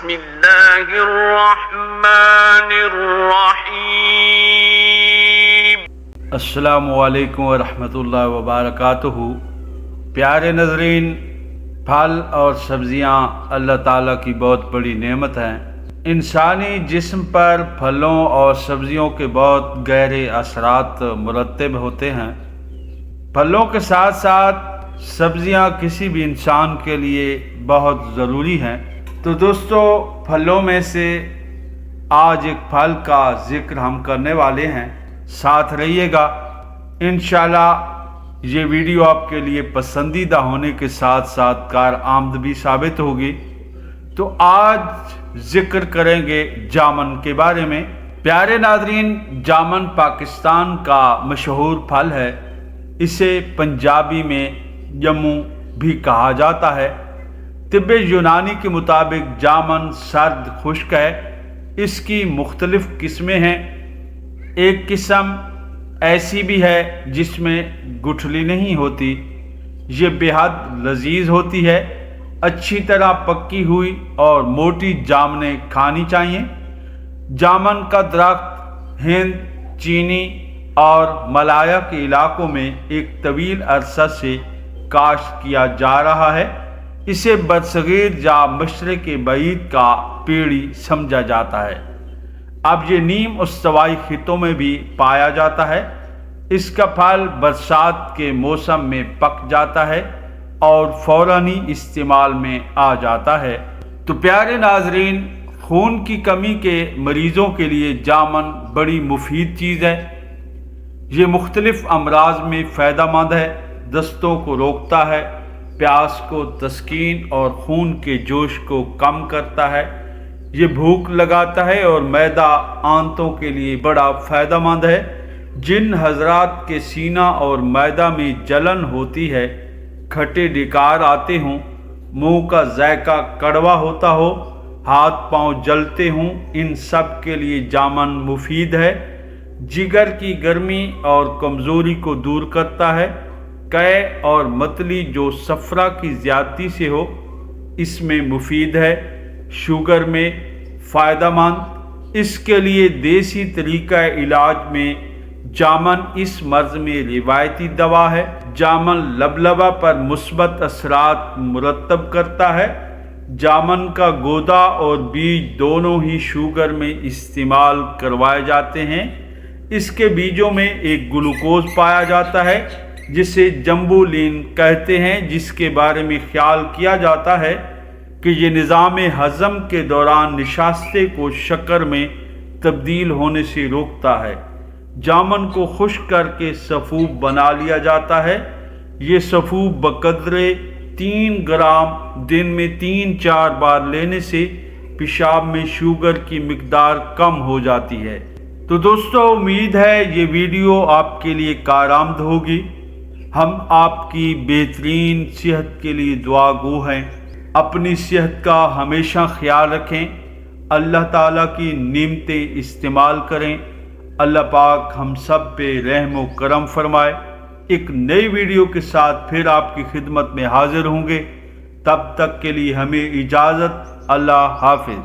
بسم اللہ الرحمن الرحیم۔ السلام علیکم ورحمۃ اللہ وبرکاتہ۔ پیارے ناظرین، پھل اور سبزیاں اللہ تعالیٰ کی بہت بڑی نعمت ہیں۔ انسانی جسم پر پھلوں اور سبزیوں کے بہت گہرے اثرات مرتب ہوتے ہیں۔ پھلوں کے ساتھ ساتھ سبزیاں کسی بھی انسان کے لیے بہت ضروری ہیں۔ تو دوستو، پھلوں میں سے آج ایک پھل کا ذکر ہم کرنے والے ہیں، ساتھ رہیے گا۔ انشاءاللہ یہ ویڈیو آپ کے لیے پسندیدہ ہونے کے ساتھ ساتھ کارآمد بھی ثابت ہوگی۔ تو آج ذکر کریں گے جامن کے بارے میں۔ پیارے ناظرین، جامن پاکستان کا مشہور پھل ہے۔ اسے پنجابی میں جمو بھی کہا جاتا ہے۔ طب یونانی کے مطابق جامن سرد خشک ہے۔ اس کی مختلف قسمیں ہیں۔ ایک قسم ایسی بھی ہے جس میں گٹھلی نہیں ہوتی۔ یہ بے حد لذیذ ہوتی ہے۔ اچھی طرح پکی ہوئی اور موٹی جامنیں کھانی چاہیے۔ جامن کا درخت ہند، چینی اور ملایا کے علاقوں میں ایک طویل عرصہ سے کاشت کیا جا رہا ہے۔ اسے برصغیر یا مشرق بعید کا پیڑی سمجھا جاتا ہے۔ اب یہ نیم استوائی خطوں میں بھی پایا جاتا ہے۔ اس کا پھل برسات کے موسم میں پک جاتا ہے اور فوراً ہی استعمال میں آ جاتا ہے۔ تو پیارے ناظرین، خون کی کمی کے مریضوں کے لیے جامن بڑی مفید چیز ہے۔ یہ مختلف امراض میں فائدہ مند ہے۔ دستوں کو روکتا ہے، پیاس کو تسکین اور خون کے جوش کو کم کرتا ہے۔ یہ بھوک لگاتا ہے اور معدہ آنتوں کے لیے بڑا فائدہ مند ہے۔ جن حضرات کے سینہ اور معدہ میں جلن ہوتی ہے، کھٹے ڈکار آتے ہوں، منہ کا ذائقہ کڑوا ہوتا ہو، ہاتھ پاؤں جلتے ہوں، ان سب کے لیے جامن مفید ہے۔ جگر کی گرمی اور کمزوری کو دور کرتا ہے۔ قے اور متلی جو صفرا کی زیادتی سے ہو، اس میں مفید ہے۔ شوگر میں فائدہ مند۔ اس کے لیے دیسی طریقہ علاج میں جامن اس مرض میں روایتی دوا ہے۔ جامن لبلبہ پر مثبت اثرات مرتب کرتا ہے۔ جامن کا گودا اور بیج دونوں ہی شوگر میں استعمال کروائے جاتے ہیں۔ اس کے بیجوں میں ایک گلوکوز پایا جاتا ہے جسے جمبولین کہتے ہیں، جس کے بارے میں خیال کیا جاتا ہے کہ یہ نظام ہضم کے دوران نشاستے کو شکر میں تبدیل ہونے سے روکتا ہے۔ جامن کو خشک کر کے سفوف بنا لیا جاتا ہے۔ یہ سفوف بقدرے 3 گرام دن میں 3-4 بار لینے سے پیشاب میں شوگر کی مقدار کم ہو جاتی ہے۔ تو دوستو، امید ہے یہ ویڈیو آپ کے لیے کارآمد ہوگی۔ ہم آپ کی بہترین صحت کے لیے دعا گو ہیں۔ اپنی صحت کا ہمیشہ خیال رکھیں۔ اللہ تعالیٰ کی نعمتیں استعمال کریں۔ اللہ پاک ہم سب پہ رحم و کرم فرمائے۔ ایک نئی ویڈیو کے ساتھ پھر آپ کی خدمت میں حاضر ہوں گے۔ تب تک کے لیے ہمیں اجازت۔ اللہ حافظ۔